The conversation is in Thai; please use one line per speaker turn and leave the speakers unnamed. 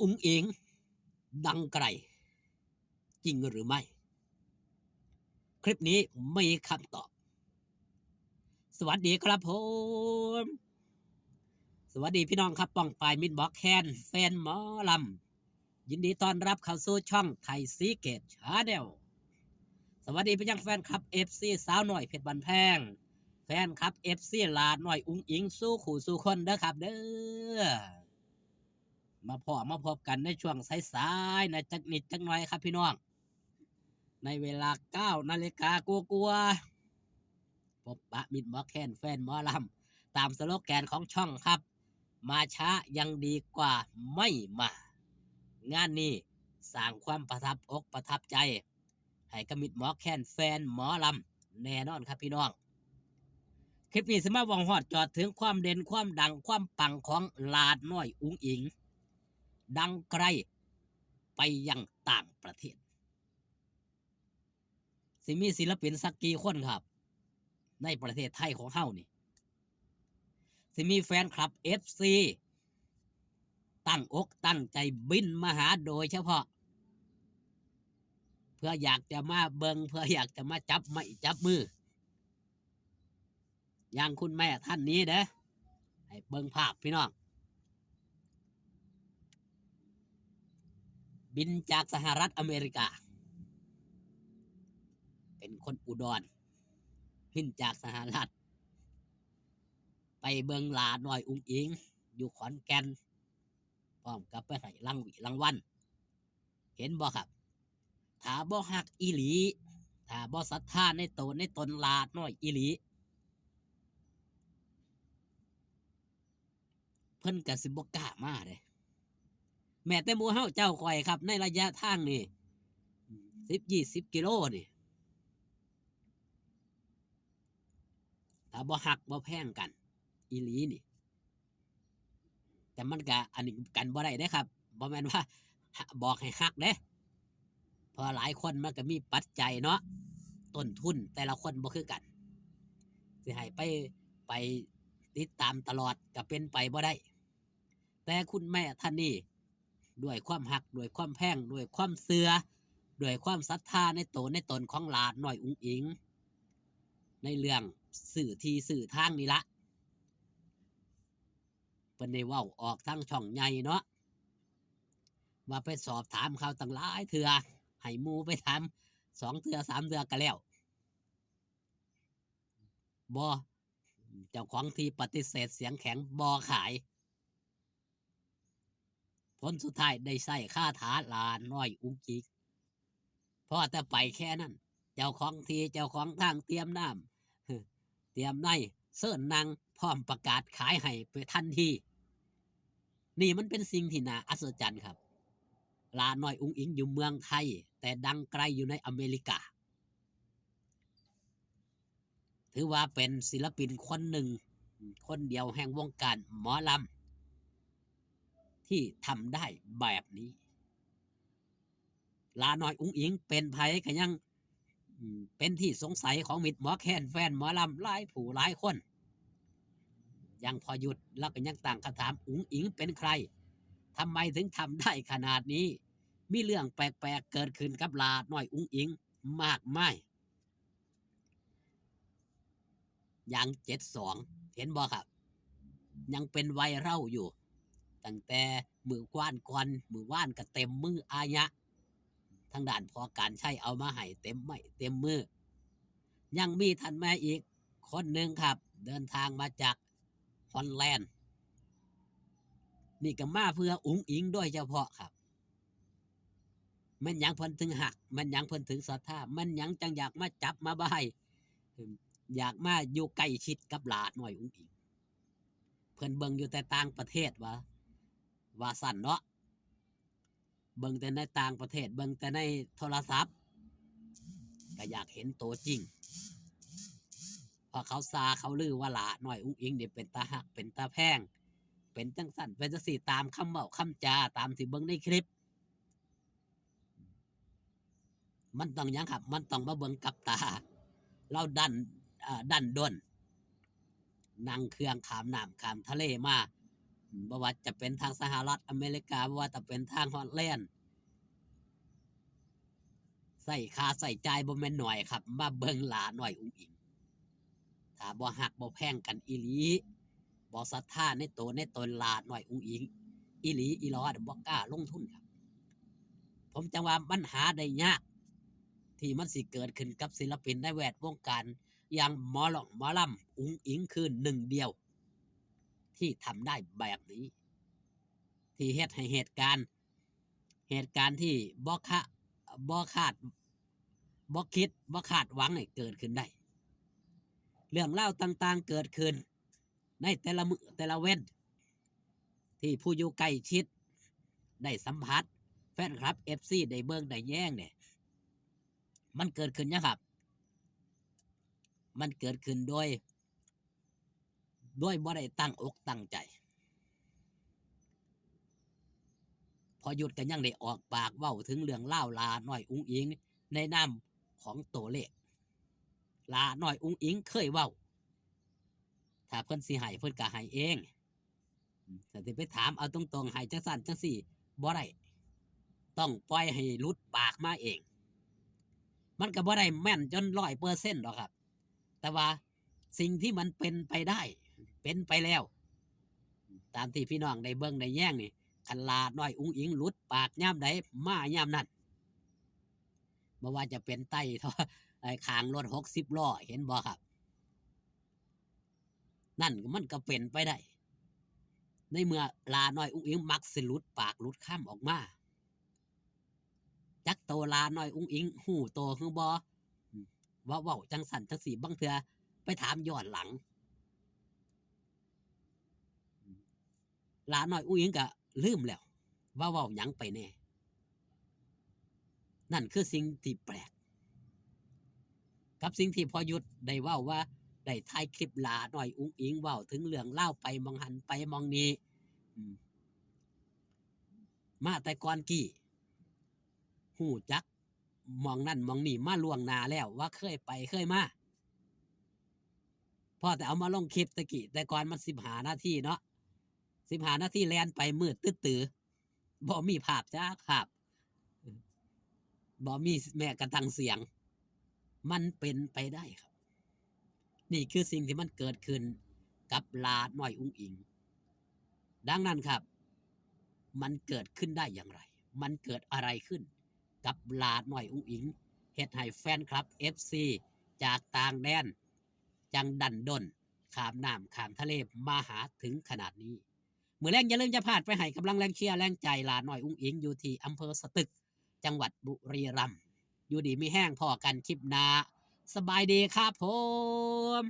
อุ๋งอิงดังไกลจริงหรือไม่คลิปนี้มีคำตอบสวัสดีครับผมสวัสดีพี่น้องครับป้องปายมิดบอกแคนแฟนหมอลำยินดีต้อนรับเข้าสู่ช่องไทยซีเกตชาแนลสวัสดีพี่ยังแฟนคลับเอฟซีสาวหน่อยเพชรบันแพงแฟนคลับเอฟซีลาหน่อยอุ๋งอิงสู้ขู่สู้คนเด้อครับเด้อมาพบกันในช่วงสายๆนะจักนิดจักหน่อยครับพี่น้องในเวลา9 นาฬิกากัวพบปะมิดหมอแคนแฟนหมอลำตามสโลแกนของช่องครับมาช้ายังดีกว่าไม่มางานนี้สร้างความประทับอกประทับใจให้กับมิดหมอแคนแฟนหมอลำแน่นอนครับพี่น้องคลิปนี้สมาวองหอดจอดถึงความเด่นความดังความปังของลาดน้อยอุ๋งอิงดังไกลไปยังต่างประเทศสิมีศิลปินสักกี่คนครับในประเทศไทยของเฮานี่สิมีแฟนคลับ FC ตั้งอกตั้งใจบินมาหาโดยเฉพาะเพื่ออยากจะมาเบิงเพื่ออยากจะมาจับไม้จับมืออย่างคุณแม่ท่านนี้เด้อให้เบิงภาพพี่น้องบินจากสหรัฐอเมริกาเป็นคนอุดรบินจากสหรัฐไปเบิงลาหน่อยอุ๋งอิงอยู่ขอนแก่นพร้อมกับไปให้รางวัลเห็นบ่ครับถ้าบ่ฮักอีหลีถ้าบ่ศรัทธาในตนลาดน้อยอีหลีเพิ่นก็สิบ่กล้ามาเด้แม้แต่หมู่เฮาเจ้าข่อยครับในระยะทางนี่10-20 กิโลนี่ถ้าบ่ฮักบ่แพงกันอีหลีนี่แต่มันก็อันนี้กันบ่ได้เด้ครับบ่แม่นว่าบอกให้ฮักเด้เพราะหลายคนมันก็มีปัจจัยเนาะต้นทุนแต่ละคนบ่คือกันสิให้ไปติดตามตลอดก็เป็นไปบ่ได้แต่คุณแม่ท่านนี้ด้วยความฮักด้วยความแพงด้วยความเชื่อด้วยความศรัทธาในตนของหลานน้อยอุ๋งอิงในเรื่องสื่อที่สื่อทางนี่ละเพิ่นได้เว้าออกทางช่องใหญ่เนาะว่าไปสอบถามเขาตั้งหลายเทื่อให้หมู่ไปถาม2 เทื่อ3 เทื่อก็แล้วบ่เจ้าของที่ปฏิเสธเสียงแข็งบ่ขายผลสุดท้ายได้ใส่คาถาหลานน้อยอุ๋งอิงพอแต่ไปแค่นั้นเจ้าของที่เจ้าของทางเตรียมน้ำเตรียมในเสิร์นนางพร้อมประกาศขายให้ไปทันทีนี่มันเป็นสิ่งที่น่าอัศจรรย์ครับลาน้อยอุ๋งอิงอยู่เมืองไทยแต่ดังไกลอยู่ในอเมริกาถือว่าเป็นศิลปินคนหนึ่งคนเดียวแห่งวงการหมอลำที่ทำได้แบบนี้ลาน้อยอุ๋งอิงเป็นไผก็ยังเป็นที่สงสัยของมิตรหมอแคนแฟนหมอลำหลายผู้หลายคนยังพอหยุดแล้วก็ยังตั้งคำถามอุ๋งอิงเป็นใครทำไมถึงทำได้ขนาดนี้มีเรื่องแปลกๆเกิดขึ้นกับลาน้อยอุ๋งอิงมากมายอย่าง72เห็นบ่ครับยังเป็นไวรัลอยู่ตั้งแต่มือกว้านก่อนมือว่านก็เต็มมืออายะทางด้านพอการใช้เอามาให้เต็มไม่เต็มมือยังมีทันแม่อีกคนหนึ่งครับเดินทางมาจากฮอลแลนด์นี่ก็มาเพื่ออุ๋งอิงโดยเฉพาะครับมันยังเพิ่นถึงหักมันยังเพิ่นถึงศรัทธามันยังจังอยากมาจับมาบายอยากมาอยู่ใกล้ชิดกับหลาหน่อยอุ๋งอิงเพิ่นเบิ่งอยู่แต่ต่างประเทศว่าสั่นเนาะเบิ่งแต่ในต่างประเทศเบิ่งแต่ในโทรศัพท์ก็อยากเห็นตัวจริงเพราะเขาซาเขาลือว่าหลาหน่อยอุ๋งอิงเนี่ยเป็นตาหักเป็นตาแพงเป็นจังสั่นเป็นจังสี่ตามคำเว้าคำจาตามที่เบิ่งในคลิปมันต้องยังครับมันต้องมาเบิ่งกับตาเราดันด้นนั่งเครื่องขามน้ำขามทะเลมา บ่ว่าจะเป็นทางสหรัฐอเมริกาบ่ว่าจะเป็นทางฮอลแลนด์ใส่ค่าใส่จ่ายบ่แม่นน้อยครับมาเบิ่งหลาน้อยอุ๋งอิงถ้าบ่ฮักบ่แพงกันอีหลีบ่ศรัทธาในตนหลาน้อยอุ๋งอิงอีหลีอีหลอบ่กล้าลงทุนครับผมจังว่ามันหาได้ยากที่มันสิเกิดขึ้นกับศิลปินในแวดวงการอย่างหมอหมอลำอุ๋งอิงคือหนึ่งเดียวที่ทำได้แบบนี้ ที่เฮ็ดให้เหตุการณ์ที่บ่คาดบ่คิดบ่คาดหวังให้เกิดขึ้นได้ เรื่องเล่าวต่างๆเกิดขึ้นในแต่ละมื้อแต่ละเว้นที่ผู้อยู่ใกล้ชิดได้สัมผัสแฟนคลับ FC ได้เบิ่งได้แย่งเนี่ยมันเกิดขึ้นนะครับมันเกิดขึ้นโดยบ่ได้ตั้งอกตั้งใจพอหยุดกันยังได้ออกปากเว้าถึงเรื่องเล่าวลาน้อยอุ๋งอิงในนามของตัวเลขลาน้อยอุ๋งอิงเคยเว้าถ้าเพิ่นสิให้เพิ่นก็ให้เองแต่สิไปถามเอาตรงๆให้จังซั่นจังซี่บ่ได้ต้องปล่อยให้หลุดปากมาเองมันก็บ่ได้แม่นจน100%ดอกครับแต่ว่าสิ่งที่มันเป็นไปได้เป็นไปแล้วตามที่พี่น้องได้เบิ่งได้แย่งนี่คันลาน้อยอุ๋งอิงหลุดปากยามใดมายามนั้นบ่ว่าจะเป็นไต้ท่อข้างรถ60ล้อเห็นบ่ครับนั่นมันก็เป็นไปได้ในเมื่อลาน้อยอุ๋งอิงมักสิหลุดปากหลุดคำออกมาจักโตลาน้อยอุ๋งอิงหู้โตคือบ่ว่าเว้าจังสั่นจังสี่บางเทื่อไปถามย้อนหลังลาน้อยอุ๋งอิงก็ลืมแล้วว่าเว้าหยังไปแน่นั่นคือสิ่งที่แปลกกับสิ่งที่พอยุทธได้เว้าว่าได้ถ่ายคลิปลาน้อยอุ๋งอิงเว้าถึงเรื่องเล่าไปมองหันไปมองนี้มาแต่ก่อนกี้หูจักมองนั่นมองนี่มาล่วงหน้าแล้วว่าเคยไปเคยมาพอแต่เอามาลงคลิปตะกี้แต่ก่อนมัน15 นาทีเนาะ15 นาทีแลนไปมืดตื้อๆบ่มีภาพจ้าภาพบ่มีแม้กระทั่งเสียงมันเป็นไปได้ครับนี่คือสิ่งที่มันเกิดขึ้นกับลาน้อยอุ๋งอิงดังนั้นครับมันเกิดขึ้นได้อย่างไรมันเกิดอะไรขึ้นกับลาน้อยอุ๋งอิงเฮ็ดให้แฟนคลับ FC จากต่างแดนจังดันด้นข้ามน้ำข้ามทะเลมาหาถึงขนาดนี้มื้อแลงอย่าลืมจะพลาดไปให้กำลังแรงเชียร์แรงใจลาน้อยอุ๋งอิงอยู่ที่อำเภอสตึกจังหวัดบุรีรัมย์อยู่ดีมีแห้งพอกันคลิปหน้าสบายดีครับผม